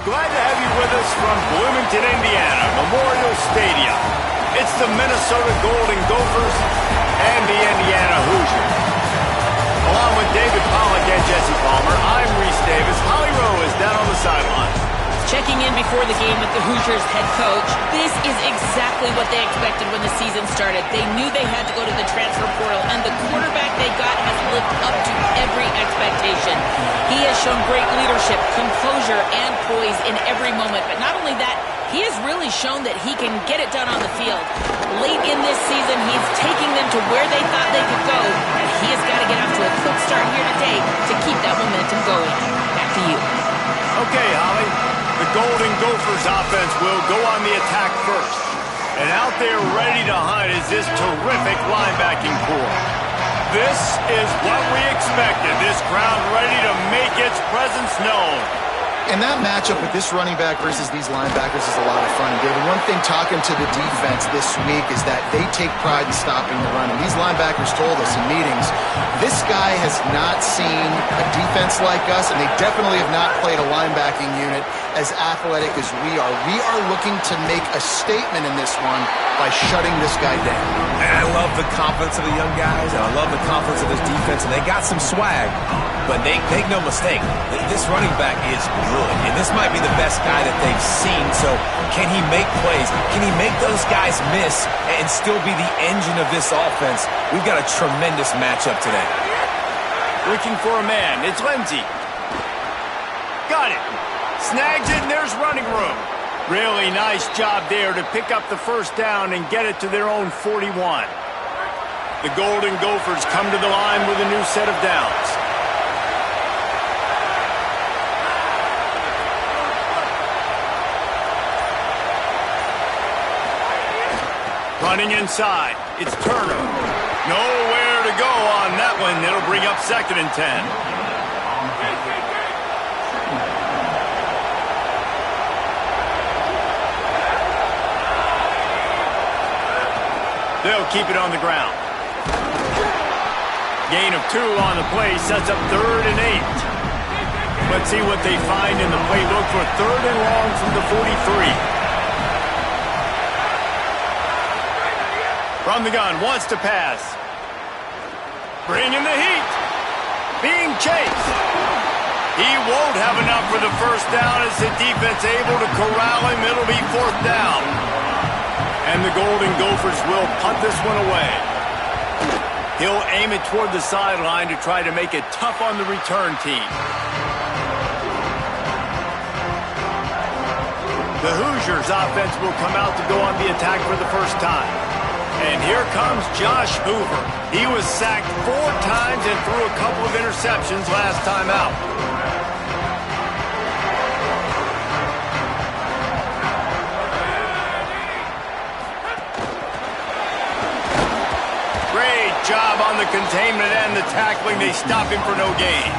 Glad to have you with us from Bloomington, Indiana, Memorial Stadium. It's the Minnesota Golden Gophers and the Indiana Hoosiers. Along with David Pollack and Jesse Palmer, I'm Reese Davis. Holly Rowe is down on the sideline. Checking in before the game with the Hoosiers head coach. This is exactly what they expected when the season started. They knew they had to go to the transfer portal, and the quarterback they got has lived up to every expectation. He has shown great leadership, composure, and poise in every moment. But not only that, he has really shown that he can get it done on the field. Late in this season, he's taking them to where they thought they could go, and he has got to get off to a quick start here today to keep that momentum going. Back to you. Okay, Holly. The Golden Gophers offense will go on the attack first. And out there ready to hunt is this terrific linebacking core. This is what we expected. This crowd ready to make its presence known. And that matchup with this running back versus these linebackers is a lot of fun. David, one thing talking to the defense this week is that they take pride in stopping the run. And these linebackers told us in meetings, this guy has not seen a defense like us, and they definitely have not played a linebacking unit as athletic as we are. We are looking to make a statement in this one by shutting this guy down. And I love the confidence of the young guys, and I love the confidence of this defense, and they got some swag. But make no mistake, this running back is good, and this might be the best guy that they've seen. So can he make plays? Can he make those guys miss and still be the engine of this offense? We've got a tremendous matchup today. Looking for a man. It's Lindsey. Got it. Snags it, and there's running room. Really nice job there to pick up the first down and get it to their own 41. The Golden Gophers come to the line with a new set of downs. Running inside. It's Turner. Nowhere to go on that one. It'll bring up 2nd and 10. They'll keep it on the ground. Gain of 2 on the play sets up 3rd and 8. Let's see what they find in the playbook for 3rd and long from the 43. From the gun, wants to pass. Bringing the heat. Being chased. He won't have enough for the first down as the defense able to corral him. It'll be 4th down. And the Golden Gophers will punt this one away. He'll aim it toward the sideline to try to make it tough on the return team. The Hoosiers offense will come out to go on the attack for the first time. And here comes Josh Hoover. He was sacked 4 times and threw a couple of interceptions last time out. Great job on the containment and the tackling. They stop him for no gain.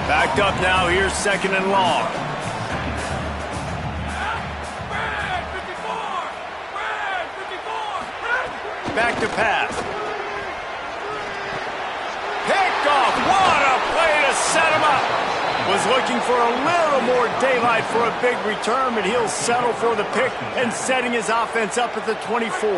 Backed up now. Here's 2nd and long. Back to pass. Picked off. What a play to set him up. Was looking for a little more daylight for a big return, but he'll settle for the pick and setting his offense up at the 24.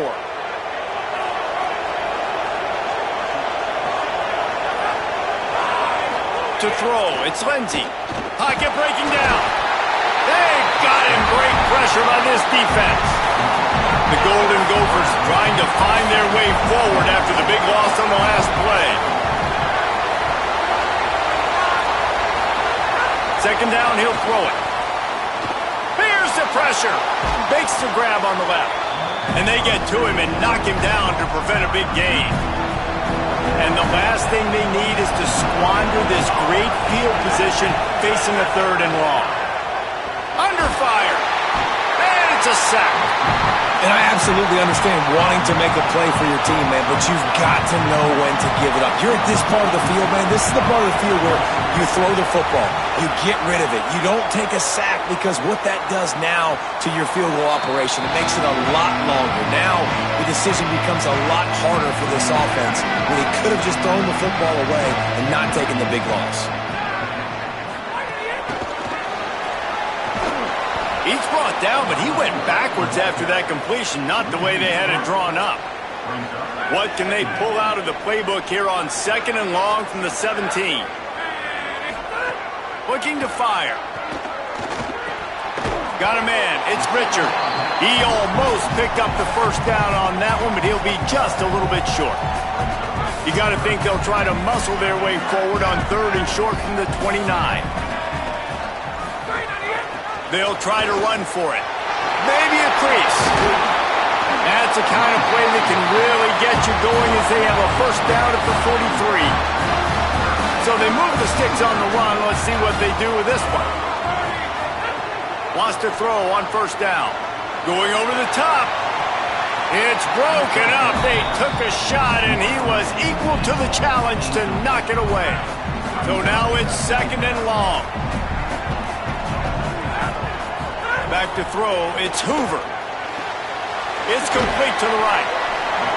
To throw, it's Lindsey. Pocket breaking down. They've got him. Great pressure by this defense. The Golden Gophers trying to find their way forward after the big loss on the last play. 2nd down, he'll throw it. Here's the pressure. Bakes the grab on the left. And they get to him and knock him down to prevent a big gain. And the last thing they need is to squander this great field position facing a 3rd and long. Under fire. And it's a sack. And I absolutely understand wanting to make a play for your team, man, but you've got to know when to give it up. You're at this part of the field, man. This is the part of the field where you throw the football. You get rid of it. You don't take a sack, because what that does now to your field goal operation, it makes it a lot longer. Now the decision becomes a lot harder for this offense when he could have just thrown the football away and not taken the big loss. He's brought down, but he went backwards after that completion, not the way they had it drawn up. What can they pull out of the playbook here on 2nd and long from the 17? Looking to fire. Got a man. It's Richard. He almost picked up the first down on that one, but he'll be just a little bit short. You got to think they'll try to muscle their way forward on 3rd and short from the 29. They'll try to run for it. Maybe a crease. That's the kind of play that can really get you going as they have a first down at the 43. So they move the sticks on the run. Let's see what they do with this one. Wants to throw on 1st down. Going over the top. It's broken up. They took a shot, and he was equal to the challenge to knock it away. So now it's 2nd and long. Back to throw. It's Hoover. It's complete to the right.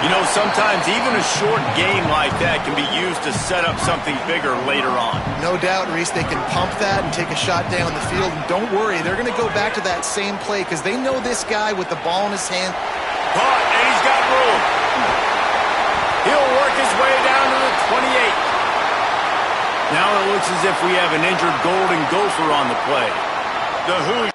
You know, sometimes even a short game like that can be used to set up something bigger later on. No doubt, Reese, they can pump that and take a shot down the field. And don't worry, they're going to go back to that same play because they know this guy with the ball in his hand. Caught, and he's got room. He'll work his way down to the 28. Now it looks as if we have an injured Golden Gopher on the play. The Hoosiers.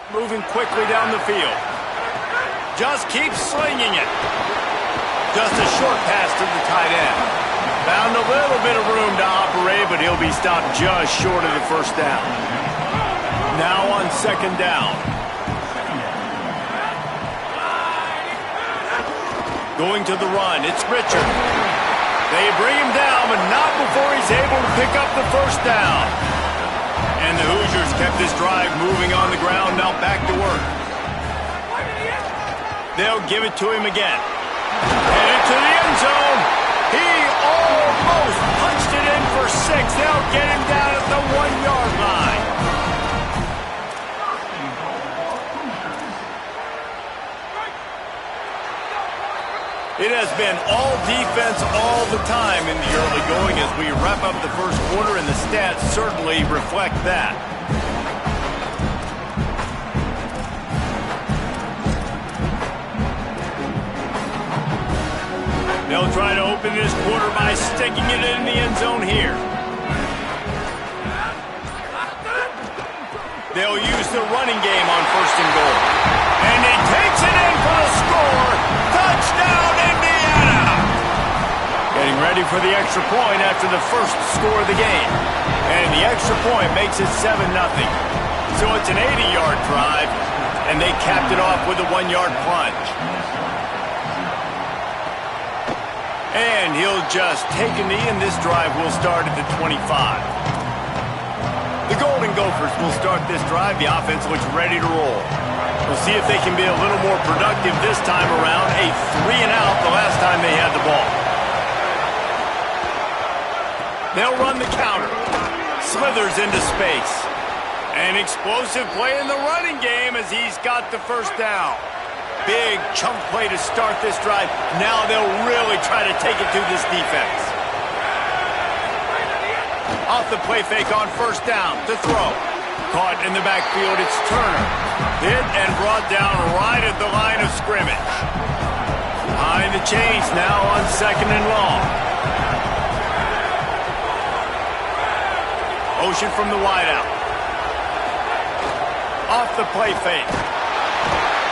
Moving quickly down the field. Just keeps slinging it. Just a short pass to the tight end. Found a little bit of room to operate, but he'll be stopped just short of the first down. Now on 2nd down. Going to the run. It's Richard. They bring him down, but not before he's able to pick up the first down. And the Hoosiers kept this drive moving on the ground, now back to work. They'll give it to him again. Headed to the end zone. He almost punched it in for 6. They'll get him down at the 1-yard line. It has been all defense all the time in the early going as we wrap up the first quarter, and the stats certainly reflect that. They'll try to open this quarter by sticking it in the end zone here. They'll use the running game on 1st and goal. And he takes it in for the score. Touchdown, Indiana! Getting ready for the extra point after the first score of the game. And the extra point makes it 7-0. So it's an 80-yard drive, and they capped it off with a 1-yard plunge. And he'll just take a knee, and this drive will start at the 25. The Golden Gophers will start this drive. The offense looks ready to roll. We'll see if they can be a little more productive this time around. A 3-and-out the last time they had the ball. They'll run the counter. Slithers into space. An explosive play in the running game as he's got the first down. Big chunk play to start this drive. Now they'll really try to take it to this defense. Off the play fake on 1st down to throw. Caught in the backfield, it's Turner. Hit and brought down right at the line of scrimmage. Behind the chains now on 2nd and long. Motion from the wideout. Off the play fake.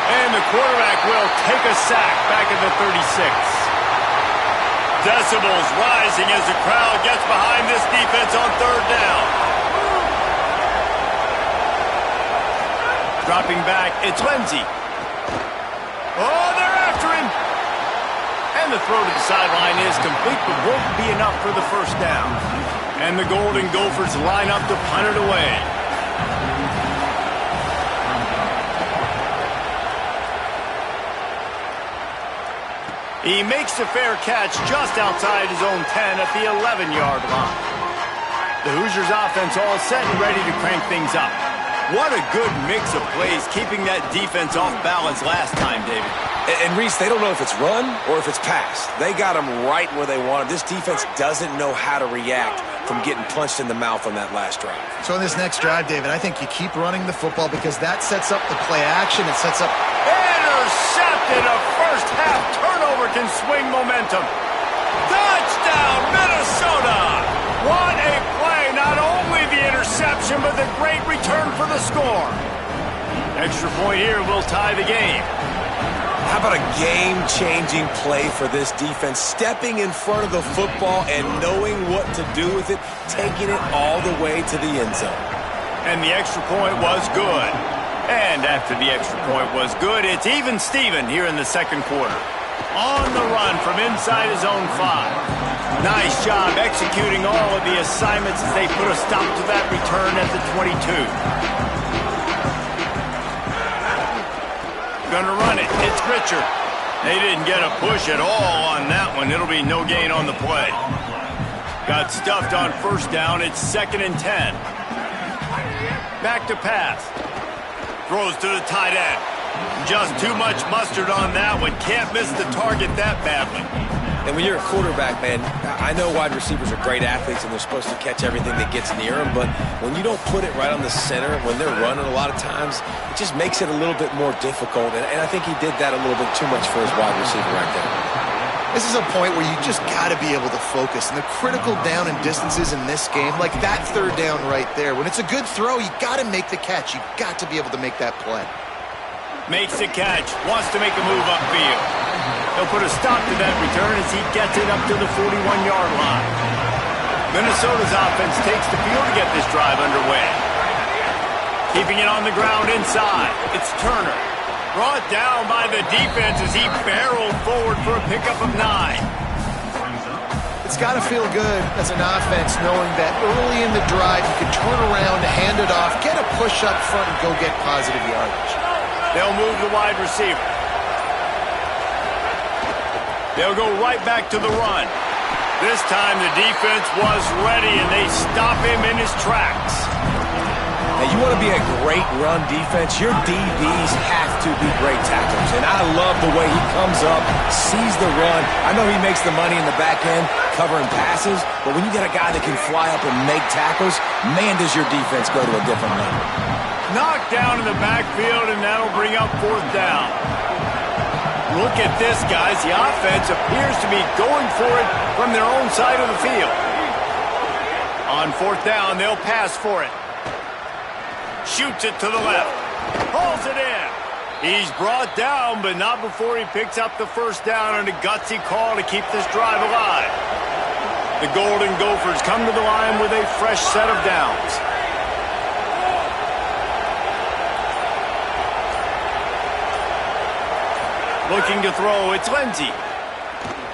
And the quarterback will take a sack back at the 36. Decibels rising as the crowd gets behind this defense on 3rd down. Dropping back, it's Lindsey. Oh, they're after him. And the throw to the sideline is complete, but won't be enough for the first down. And the Golden Gophers line up to punt it away. He makes the fair catch just outside his own 10 at the 11-yard line. The Hoosiers offense all set and ready to crank things up. What a good mix of plays, keeping that defense off balance last time, David. And Reese, they don't know if it's run or if it's pass. They got them right where they want them. This defense doesn't know how to react from getting punched in the mouth on that last drive. So in this next drive, David, I think you keep running the football because that sets up the play action. It sets up... Intercepted! A first-half turnover can swing momentum. Touchdown, Minnesota! What a play! Not only the interception, but the great return for the score. Extra point here will tie the game. How about a game-changing play for this defense? Stepping in front of the football and knowing what to do with it, taking it all the way to the end zone. And the extra point was good. And after the extra point was good, it's even Steven here in the second quarter. On the run from inside his own 5. Nice job executing all of the assignments as they put a stop to that return at the 22. Gonna run it. It's Richard. They didn't get a push at all on that one. It'll be no gain on the play. Got stuffed on first down. It's 2nd and 10. Back to pass. Throws to the tight end. Just too much mustard on that one. Can't miss the target that badly. And when you're a quarterback, man, I know wide receivers are great athletes and they're supposed to catch everything that gets near them, but when you don't put it right on the center, when they're running a lot of times, it just makes it a little bit more difficult. And I think he did that a little bit too much for his wide receiver right there. This is a point where you just got to be able to focus. And the critical down and distances in this game, like that third down right there, when it's a good throw, you got to make the catch. You got to be able to make that play. Makes the catch. Wants to make a move upfield. He'll put a stop to that return as he gets it up to the 41-yard line. Minnesota's offense takes the field to get this drive underway. Keeping it on the ground inside. It's Turner. Brought down by the defense as he barreled forward for a pickup of 9. It's got to feel good as an offense knowing that early in the drive you can turn around, hand it off, get a push up front, and go get positive yardage. They'll move the wide receiver. They'll go right back to the run. This time the defense was ready, and they stop him in his tracks. Now, you want to be a great run defense, your DBs have to be great tacklers. And I love the way he comes up, sees the run. I know he makes the money in the back end covering passes, but when you get a guy that can fly up and make tackles, man, does your defense go to a different level. Knocked down in the backfield, and that'll bring up 4th down. Look at this, guys. The offense appears to be going for it from their own side of the field. On 4th down, they'll pass for it. Shoots it to the left. Pulls it in. He's brought down, but not before he picks up the first down on a gutsy call to keep this drive alive. The Golden Gophers come to the line with a fresh set of downs. Looking to throw, it's Lindsey.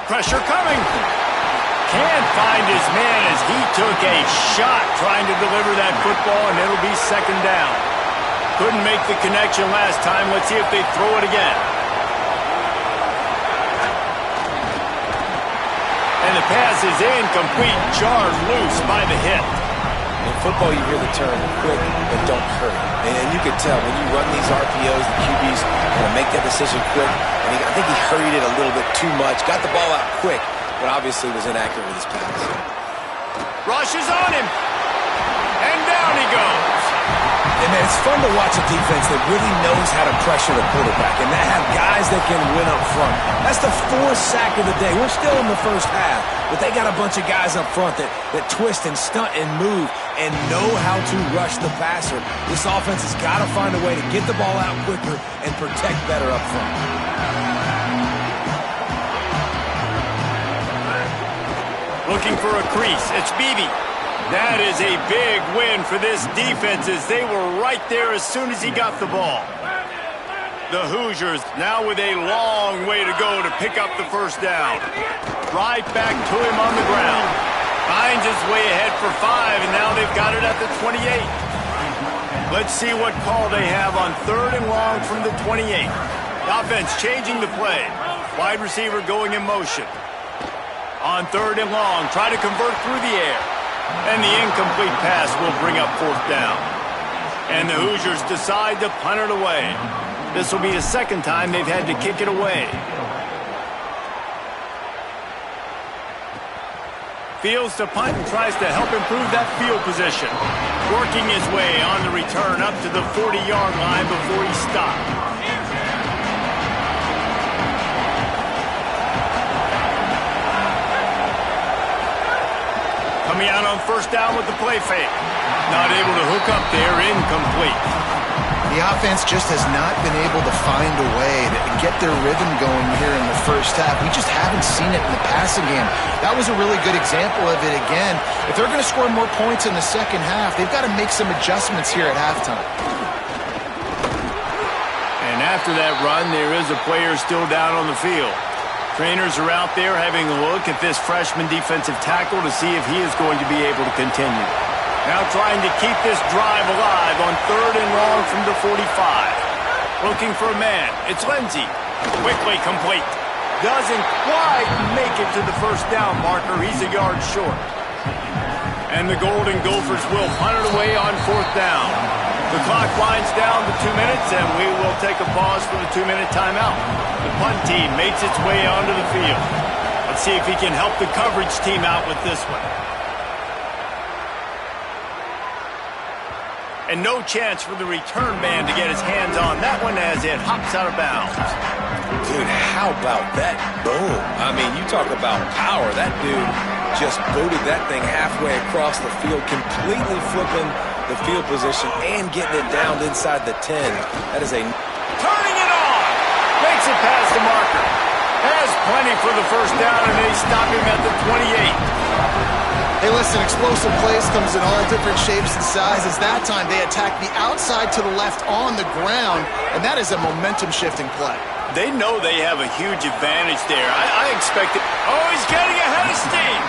Pressure coming. Can't find his man as he took a shot trying to deliver that football, and it'll be 2nd down. Couldn't make the connection last time. Let's see if they throw it again. And the pass is incomplete, jarred loose by the hit. In football, you hear the term quick, but don't hurry. And you can tell when you run these RPOs, the QBs want to make that decision quick. And I think he hurried it a little bit too much. Got the ball out quick, but obviously was inaccurate with his pass. Rushes on him. And down he goes. And man, it's fun to watch a defense that really knows how to pressure the quarterback and that have guys that can win up front. That's the 4th sack of the day. We're still in the first half, but they got a bunch of guys up front that twist and stunt and move and know how to rush the passer. This offense has got to find a way to get the ball out quicker and protect better up front. Looking for a crease. It's Beebe. That is a big win for this defense as they were right there as soon as he got the ball. The Hoosiers now with a long way to go to pick up the first down. Right back to him on the ground. Finds his way ahead for 5, and now they've got it at the 28. Let's see what call they have on 3rd and long from the 28. Offense changing the play. Wide receiver going in motion. On 3rd and long, try to convert through the air. And the incomplete pass will bring up 4th down. And the Hoosiers decide to punt it away. This will be the 2nd time they've had to kick it away. Fields to punt and tries to help improve that field position. Working his way on the return up to the 40-yard line before he stopped. Coming out on first down with the play fake. Not able to hook up there, incomplete. The offense just has not been able to find a way to get their rhythm going here in the first half. We just haven't seen it in the passing game. That was a really good example of it again. If they're going to score more points in the second half, they've got to make some adjustments here at halftime. And after that run, there is a player still down on the field. Trainers are out there having a look at this freshman defensive tackle to see if he is going to be able to continue. Now trying to keep this drive alive on 3rd and long from the 45. Looking for a man. It's Lindsey. Quickly complete. Doesn't quite make it to the first down marker. He's a yard short. And the Golden Gophers will punt it away on 4th down. The clock winds down to 2 minutes, and we will take a pause for the 2-minute timeout. The punt team makes its way onto the field. Let's see if he can help the coverage team out with this one. And no chance for the return man to get his hands on that one as it hops out of bounds. Dude, how about that boom? I mean, you talk about power. That dude just booted that thing halfway across the field, completely flipping the field position and getting it down inside the 10. That is a... Turning it on! Makes it past the marker. Has plenty for the first down, and they stop him at the 28. Hey, listen, explosive plays comes in all different shapes and sizes. That time, they attack the outside to the left on the ground, and that is a momentum-shifting play. They know they have a huge advantage there. I expect it. Oh, he's getting ahead of steam.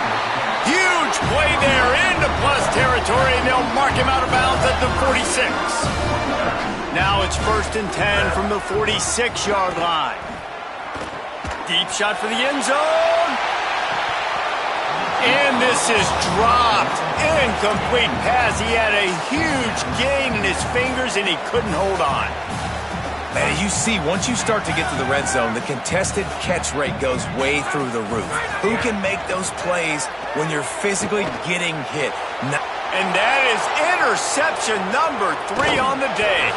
Huge play there into plus territory, and they'll mark him out of bounds at the 46. Now it's 1st and 10 from the 46-yard line. Deep shot for the end zone. And this is dropped. Incomplete pass. He had a huge gain in his fingers, and he couldn't hold on. Man, as you see, once you start to get to the red zone, the contested catch rate goes way through the roof. Who can make those plays when you're physically getting hit? And that is interception number 3 on the day.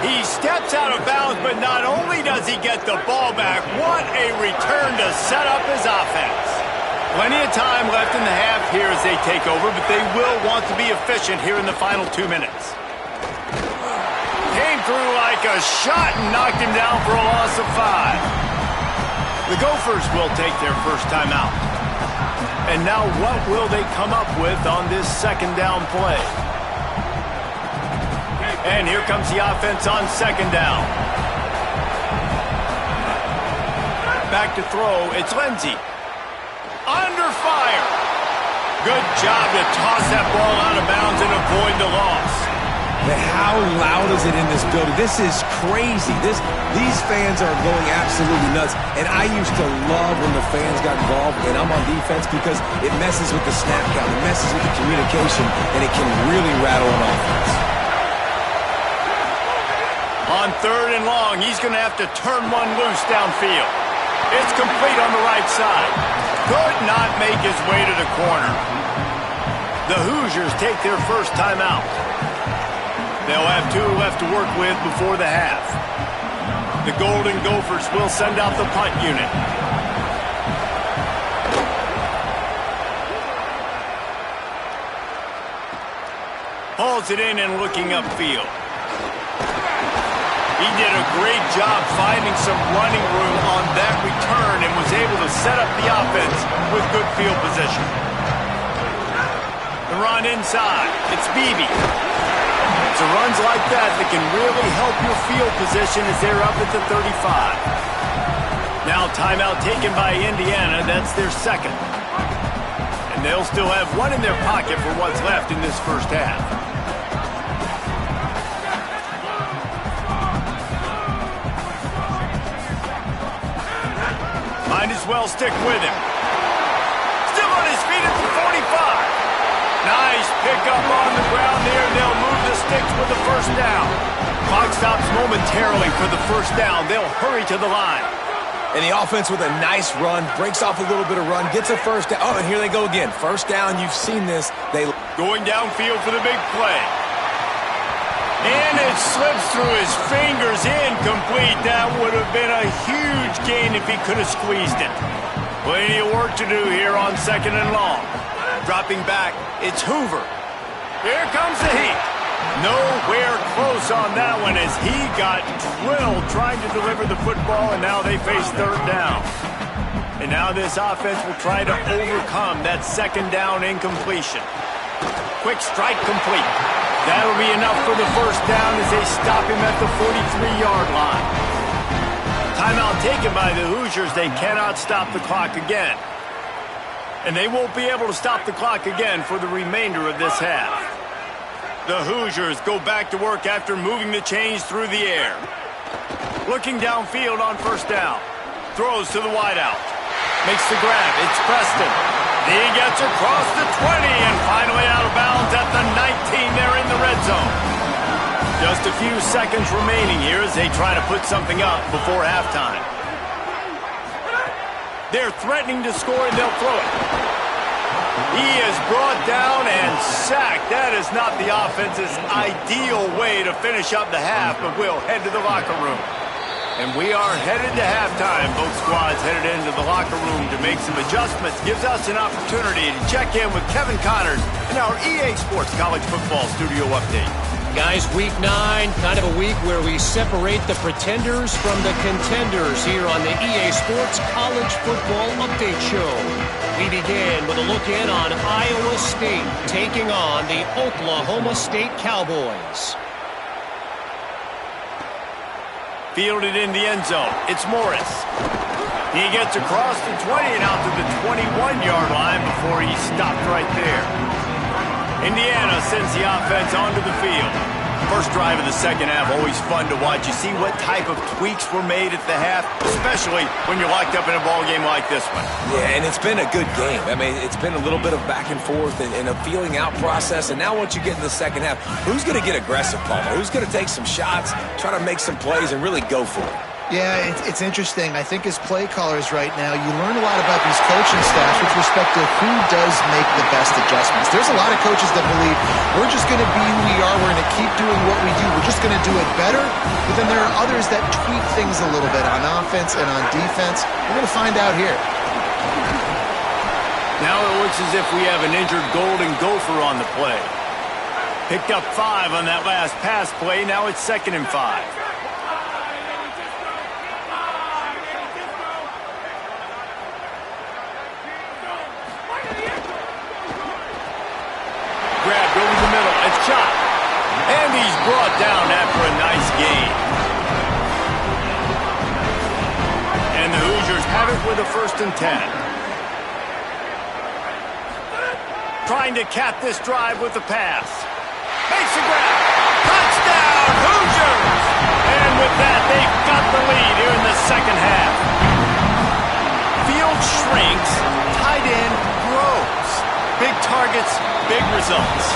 He steps out of bounds, but not only does he get the ball back, what a return to set up his offense. Plenty of time left in the half here as they take over, but they will want to be efficient here in the final 2 minutes. Came through like a shot and knocked him down for a loss of 5. The Gophers will take their first time out. And now what will they come up with on this 2nd down play? And here comes the offense on 2nd down. Back to throw, it's Lindsey. Under fire. Good job to toss that ball out of bounds and avoid the loss. But how loud is it in this building? This is crazy. These fans are going absolutely nuts. And I used to love when the fans got involved, and I'm on defense, because it messes with the snap count, it messes with the communication, and it can really rattle an offense. On 3rd and long, he's going to have to turn one loose downfield. It's complete on the right side. Could not make his way to the corner. The Hoosiers take their first time out. They'll have 2 left to work with before the half. The Golden Gophers will send out the punt unit. Hauls it in and looking upfield. He did a great job finding some running room on that return and was able to set up the offense with good field position. The run inside. It's Beebe. It's runs like that can really help your field position as they're up at the 35. Now timeout taken by Indiana. That's their 2nd. And they'll still have 1 in their pocket for what's left in this first half. Might as well stick with him. Still on his feet at the 45. Nice pickup on the ground there. They'll move the sticks with the first down. Clock stops momentarily for the first down. They'll hurry to the line. And the offense with a nice run, breaks off a little bit of run, gets a first down. Oh, and here they go again. First down, you've seen this. Going downfield for the big play. And it slips through his fingers, incomplete. That would have been a huge gain if he could have squeezed it. Plenty of work to do here on 2nd and long. Dropping back, it's Hoover. Here comes the heat. Nowhere close on that one as he got drilled trying to deliver the football, and now they face 3rd down. And now this offense will try to overcome that 2nd down incompletion. Quick strike complete. That'll be enough for the first down as they stop him at the 43-yard line. Timeout taken by the Hoosiers. They cannot stop the clock again. And they won't be able to stop the clock again for the remainder of this half. The Hoosiers go back to work after moving the chains through the air. Looking downfield on 1st down. Throws to the wideout. Makes the grab. It's Preston. He gets across the 20 and finally out of bounds at the 19 there in the red zone. Just a few seconds remaining here as they try to put something up before halftime. They're threatening to score and they'll throw it. He is brought down and sacked. That is not the offense's ideal way to finish up the half, but we'll head to the locker room. And we are headed to halftime. Both squads headed into the locker room to make some adjustments. Gives us an opportunity to check in with Kevin Connors in our EA Sports College Football Studio Update. Guys, week 9, kind of a week where we separate the pretenders from the contenders here on the EA Sports College Football Update Show. We begin with a look in on Iowa State taking on the Oklahoma State Cowboys. Fielded in the end zone. It's Morris. He gets across the 20 and out to the 21-yard line before he's stopped right there. Indiana sends the offense onto the field. First drive of the 2nd half, always fun to watch. You see what type of tweaks were made at the half, especially when you're locked up in a ball game like this one. Yeah, and it's been a good game. I mean, it's been a little bit of back and forth and a feeling out process. And now once you get in the 2nd half, who's going to get aggressive, Palmer? Who's going to take some shots, try to make some plays, and really go for it? Yeah, it's interesting. I think as play callers right now, you learn a lot about these coaching staffs with respect to who does make the best adjustments. There's a lot of coaches that believe we're just going to be who we are. We're going to keep doing what we do. We're just going to do it better. But then there are others that tweak things a little bit on offense and on defense. We're going to find out here. Now it looks as if we have an injured Golden Gopher on the play. Picked up 5 on that last pass play. Now it's 2nd and 5. Grabbed over the middle. It's shot. And he's brought down after a nice gain. And the Hoosiers have it with a 1st and 10. Trying to cap this drive with the pass. Makes the grab. Touchdown, Hoosiers! And with that, they've got the lead here in the 2nd half. Field shrinks. Tight end grows. Big targets, big results.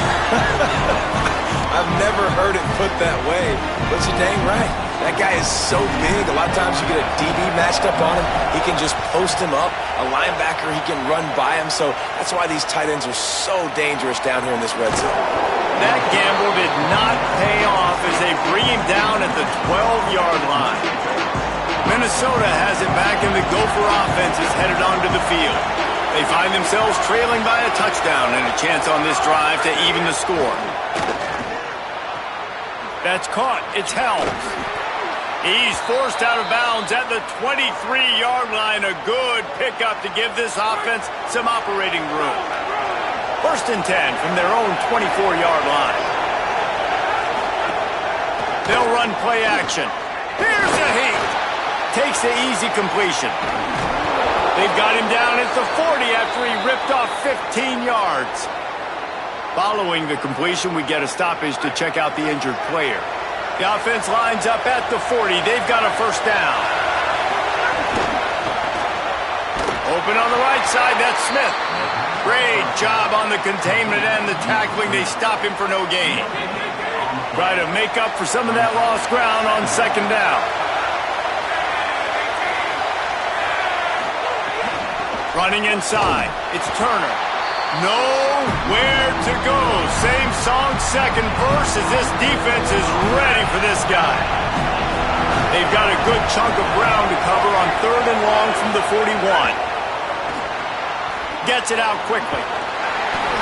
I've never heard it put that way, but you're dang right. That guy is so big. A lot of times you get a DB matched up on him. He can just post him up. A linebacker, he can run by him. So that's why these tight ends are so dangerous down here in this red zone. That gamble did not pay off as they bring him down at the 12-yard line. Minnesota has it back, and the Gopher offense is headed onto the field. They find themselves trailing by a touchdown and a chance on this drive to even the score. That's caught. It's held. He's forced out of bounds at the 23-yard line. A good pickup to give this offense some operating room. 1st and 10 from their own 24-yard line. They'll run play action. Here's the heat. Takes the easy completion. They've got him down at the 40 after he ripped off 15 yards. Following the completion, we get a stoppage to check out the injured player. The offense lines up at the 40. They've got a 1st down. Open on the right side, that's Smith. Great job on the containment and the tackling. They stop him for no gain. Try to make up for some of that lost ground on 2nd down. Running inside. It's Turner. Nowhere to go. Same song, second verse, as this defense is ready for this guy. They've got a good chunk of ground to cover on 3rd and long from the 41. Gets it out quickly.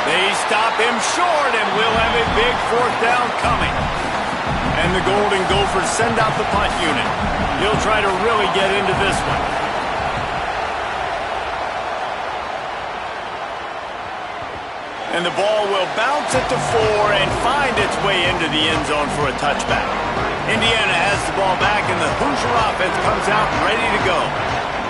They stop him short, and we'll have a big 4th down coming. And the Golden Gophers send out the punt unit. He'll try to really get into this one. And the ball will bounce at the 4 and find its way into the end zone for a touchback. Indiana has the ball back, and the Hoosier offense comes out ready to go.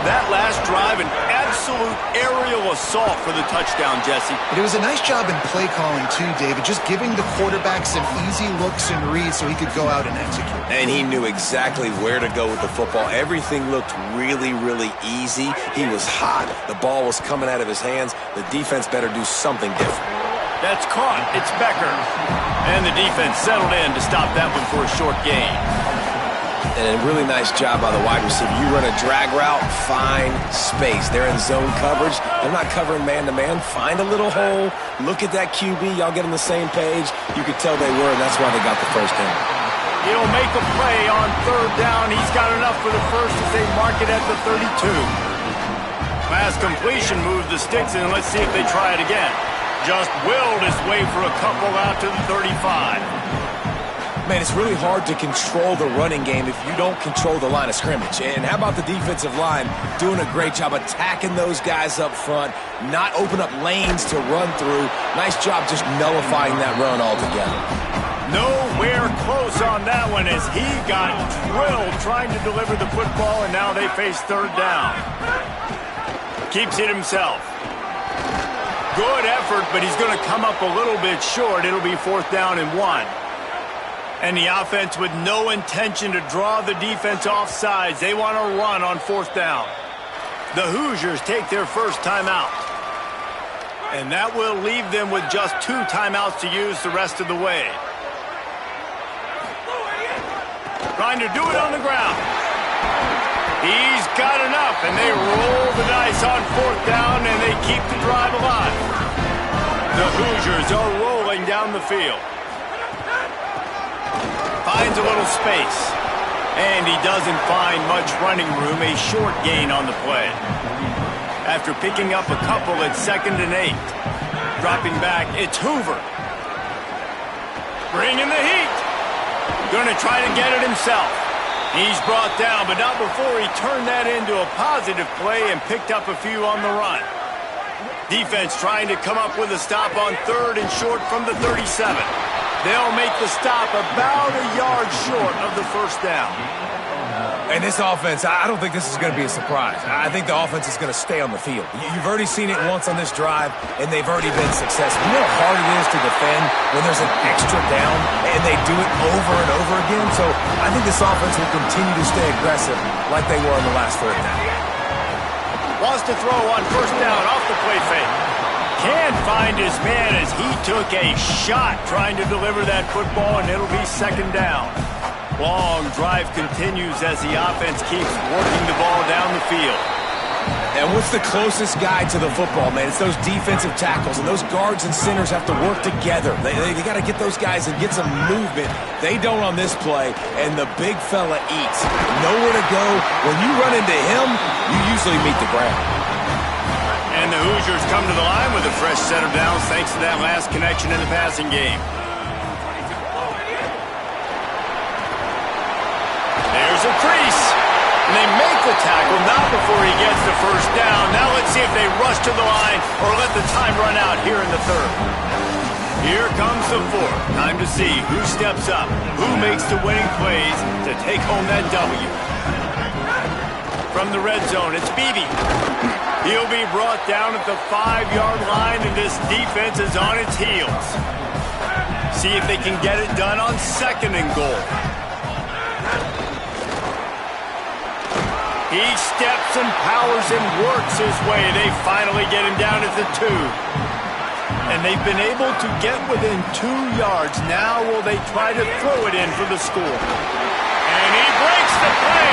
That last drive, an absolute aerial assault for the touchdown, Jesse. But it was a nice job in play calling, too, David, just giving the quarterback some easy looks and reads so he could go out and execute. And he knew exactly where to go with the football. Everything looked really, really easy. He was hot. The ball was coming out of his hands. The defense better do something different. That's caught. It's Becker. And the defense settled in to stop that one for a short gain. And a really nice job by the wide receiver. You run a drag route, find space. They're in zone coverage. They're not covering man-to-man. Find a little hole. Look at that QB. Y'all get on the same page. You could tell they were, and that's why they got the first down. He'll make a play on 3rd down. He's got enough for the first as they mark it at the 32. Pass completion moves the sticks in. Let's see if they try it again. Just willed his way for a couple out to the 35. Man, it's really hard to control the running game if you don't control the line of scrimmage. And how about the defensive line doing a great job attacking those guys up front, not open up lanes to run through. Nice job just nullifying that run altogether. Nowhere close on that one as he got drilled trying to deliver the football, and now they face 3rd down. Keeps it himself. Good effort, but he's going to come up a little bit short. It'll be 4th down and 1. And the offense with no intention to draw the defense off sides. They want to run on 4th down. The Hoosiers take their first timeout. And that will leave them with just 2 timeouts to use the rest of the way. Trying to do it on the ground. He's got enough, and they roll the dice on 4th down, and they keep the drive alive. The Hoosiers are rolling down the field. Finds a little space. And he doesn't find much running room. A short gain on the play. After picking up a couple at 2nd and 8. Dropping back, it's Hoover. Bringing the heat. Going to try to get it himself. He's brought down, but not before he turned that into a positive play and picked up a few on the run. Defense trying to come up with a stop on 3rd and short from the 37. They'll make the stop about a yard short of the first down. And this offense, I don't think this is going to be a surprise. I think the offense is going to stay on the field. You've already seen it once on this drive, and they've already been successful. You know how hard it is to defend when there's an extra down, and they do it over and over again? So I think this offense will continue to stay aggressive like they were on the last 4th down. Wants to throw on 1st down off the play fake. Can't find his man as he took a shot trying to deliver that football, and it'll be 2nd down. Long drive continues as the offense keeps working the ball down the field. And what's the closest guy to the football, man? It's those defensive tackles, and those guards and centers have to work together. They got to get those guys and get some movement. They don't on this play, and the big fella eats. Nowhere to go. When you run into him, you usually meet the ground. And the Hoosiers come to the line with a fresh set of downs thanks to that last connection in the passing game. There's a crease. And they make the tackle, not before he gets the first down. Now let's see if they rush to the line or let the time run out here in the 3rd. Here comes the 4th. Time to see who steps up, who makes the winning plays to take home that W. From the red zone, it's Beebe. He'll be brought down at the 5-yard line, and this defense is on its heels. See if they can get it done on 2nd and goal. He steps and powers and works his way. They finally get him down at the 2. And they've been able to get within 2 yards. Now will they try to throw it in for the score? And he breaks the play.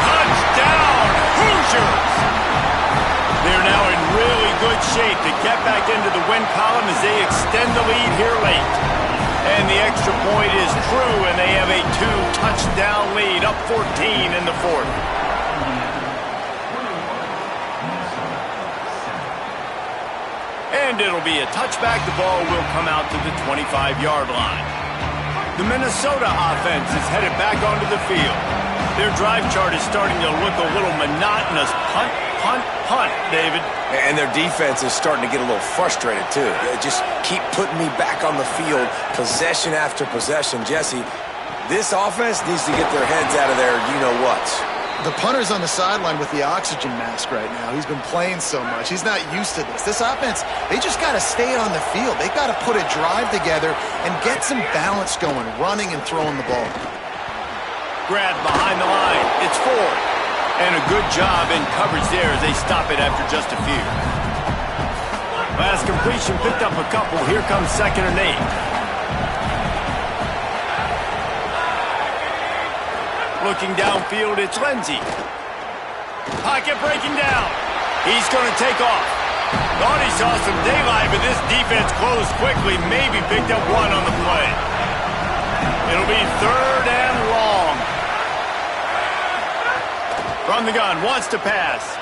Touchdown, Hoosiers! They're now in get back into the win column as they extend the lead here late. And the extra point is true, and they have a 2-touchdown lead, up 14 in the fourth. And it'll be a touchback. The ball will come out to the 25-yard line. The Minnesota offense is headed back onto the field. Their drive chart is starting to look a little monotonous. Punt, punt, punt, David. And their defense is starting to get a little frustrated, too. They just keep putting me back on the field, possession after possession. Jesse, this offense needs to get their heads out of their you-know-whats. The punter's on the sideline with the oxygen mask right now. He's been playing so much. He's not used to this. This offense, they just got to stay on the field. They've got to put a drive together and get some balance going, running and throwing the ball. Grab behind the line. It's 4. And a good job in coverage there as they stop it after just a few. Last completion picked up a couple. Here comes 2nd and 8. Looking downfield, it's Lindsey. Pocket breaking down. He's going to take off. Thought he saw some daylight, but this defense closed quickly. Maybe picked up 1 on the play. It'll be 3rd and long. From the gun, wants to pass.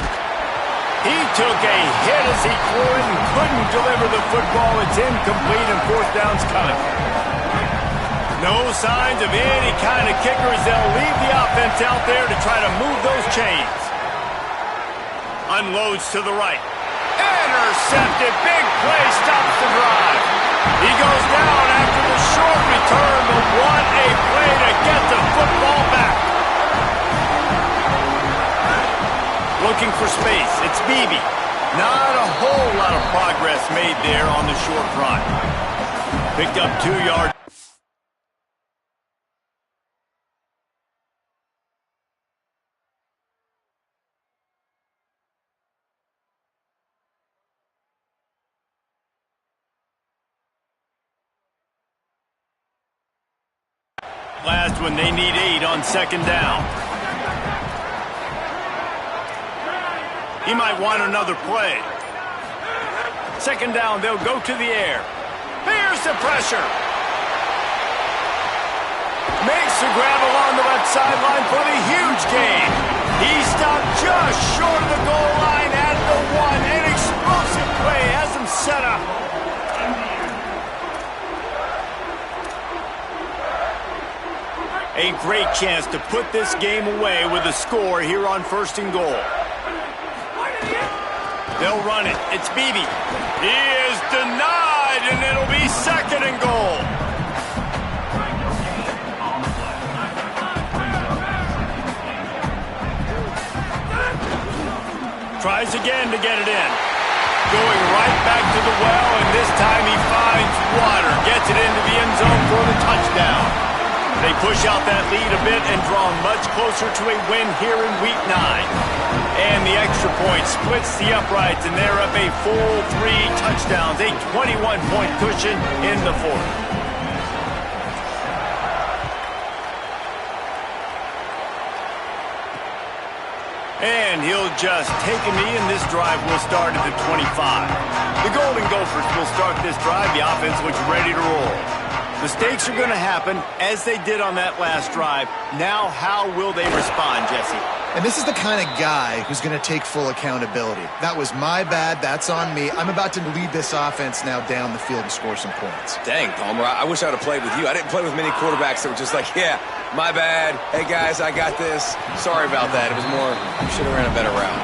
He took a hit as he threw it and couldn't deliver the football. It's incomplete and 4th down's coming. No signs of any kind of kickers. They'll leave the offense out there to try to move those chains. Unloads to the right. Intercepted. Big play stops the drive. He goes down after the short return, but what a play to get the football back. Looking for space. It's Beebe. Not a whole lot of progress made there on the short run. Picked up 2 yards. Last one, they need 8 on 2nd down. He might want another play. 2nd down, they'll go to the air. Here's the pressure. Makes the grab along the left sideline for the huge gain. He stopped just short of the goal line at the 1. An explosive play has him set up. A great chance to put this game away with a score here on 1st and goal. They'll run it. It's Beebe. He is denied, and it'll be 2nd and goal. Tries again to get it in. Going right back to the well, and this time he finds water. Gets it into the end zone for the touchdown. They push out that lead a bit and draw much closer to a win here in Week 9. And the extra point splits the uprights, and they're up a full 3 touchdowns, a 21-point cushion in the 4th. And he'll just take a knee, and this drive will start at the 25. The Golden Gophers will start this drive. The offense looks ready to roll. Mistakes are going to happen, as they did on that last drive. Now, how will they respond, Jesse? And this is the kind of guy who's going to take full accountability. That was my bad. That's on me. I'm about to lead this offense now down the field and score some points. Dang, Palmer, I wish I would have played with you. I didn't play with many quarterbacks that were just like, yeah, my bad. Hey, guys, I got this. Sorry about that. It was more, should have ran a better route.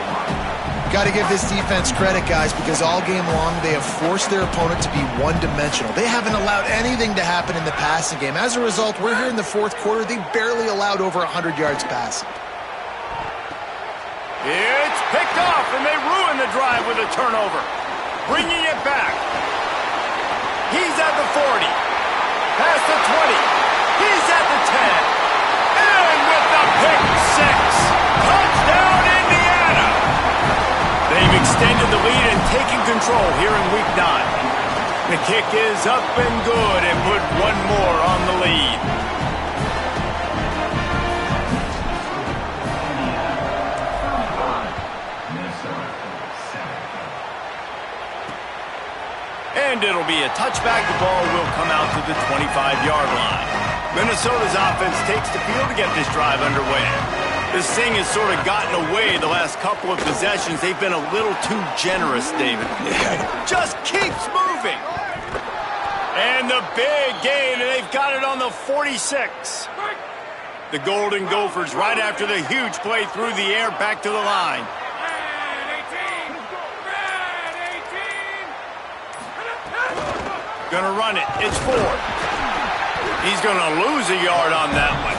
Got to give this defense credit, guys, because all game long they have forced their opponent to be one-dimensional. They haven't allowed anything to happen in the passing game. As a result, we're here in the 4th quarter. They barely allowed over 100 yards passing. It's picked off, and they ruin the drive with a turnover. Bringing it back. He's at the 40. Past the 20. He's at the 10. And with the pick 6. Touchdown, Indiana. They've extended the lead and taken control here in Week 9. The kick is up and good and put 1 more on the lead. And it'll be a touchback. The ball will come out to the 25-yard line. Minnesota's offense takes the field to get this drive underway. This thing has sort of gotten away the last couple of possessions. They've been a little too generous, David. Just keeps moving. And the big gain, and they've got it on the 46. The Golden Gophers right after the huge play through the air back to the line. Gonna run it. It's 4. He's gonna lose a yard on that one.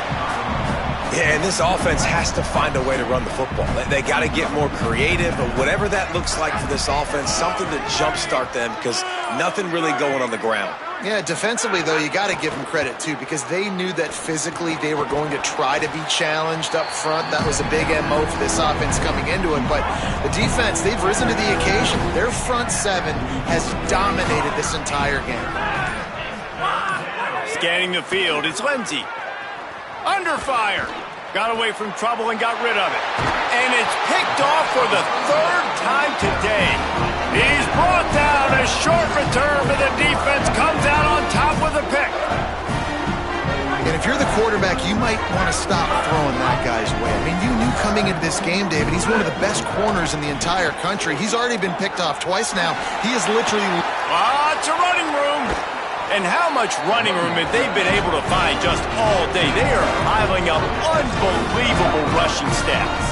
Yeah, and this offense has to find a way to run the football. They got to get more creative, but whatever that looks like for this offense, something to jumpstart them because nothing really going on the ground. Yeah, defensively, though, you got to give them credit, too, because they knew that physically they were going to try to be challenged up front. That was a big MO for this offense coming into it. But the defense, they've risen to the occasion. Their front seven has dominated this entire game. Scanning the field, it's Lindsey. Under fire. Got away from trouble and got rid of it. And it's picked off for the 3rd time today. He's brought down. A short return, but the defense comes out on top with a pick. And if you're the quarterback, you might want to stop throwing that guy's way. I mean, you knew coming into this game, David, he's one of the best corners in the entire country. He's already been picked off twice now. He is literally... Lots of running room. And how much running room have they been able to find just all day? They are piling up unbelievable rushing stats.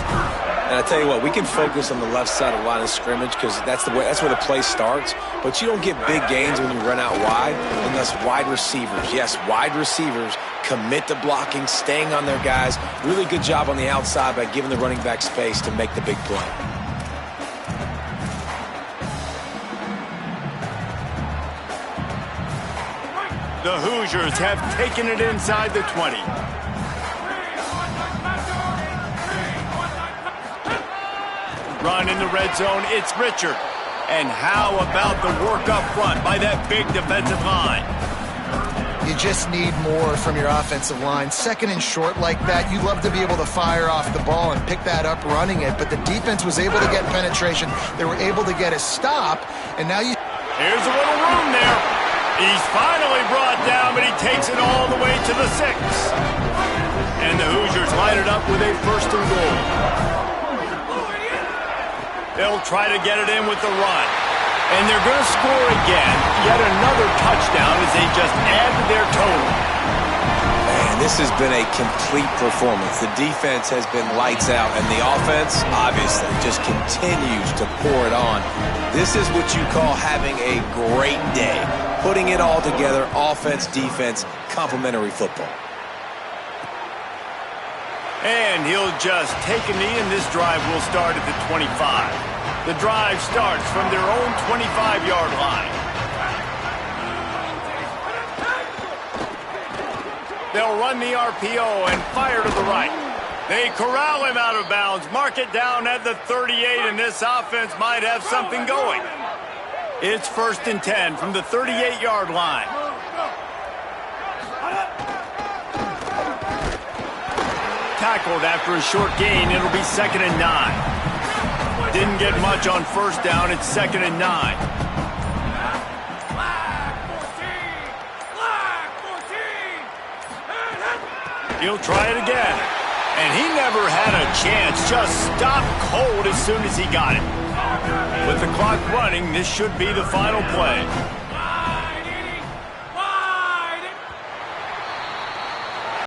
And I tell you what, we can focus on the left side of the line of scrimmage because that's where the play starts. But you don't get big gains when you run out wide unless wide receivers, yes, wide receivers, commit to blocking, staying on their guys. Really good job on the outside by giving the running back space to make the big play. The Hoosiers have taken it inside the 20. Run in the red zone, it's Richard. And how about the work up front by that big defensive line? You just need more from your offensive line. Second and short like that, you'd love to be able to fire off the ball and pick that up running it, but the defense was able to get penetration. They were able to get a stop, and now you... Here's a little room there. He's finally brought down, but he takes it all the way to the 6. And the Hoosiers line it up with a 1st and goal. They'll try to get it in with the run. And they're going to score again. Yet another touchdown as they just add to their total. Man, this has been a complete performance. The defense has been lights out, and the offense, obviously, just continues to pour it on. This is what you call having a great day. Putting it all together, offense, defense, complementary football. And he'll just take a knee, and this drive will start at the 25. The drive starts from their own 25-yard line. They'll run the RPO and fire to the right. They corral him out of bounds, mark it down at the 38, and this offense might have something going. It's 1st and 10 from the 38-yard line. Tackled after a short gain. It'll be 2nd and 9. Didn't get much on 1st down. It's 2nd and 9. He'll try it again. And he never had a chance. Just stopped cold as soon as he got it. With the clock running, this should be the final play.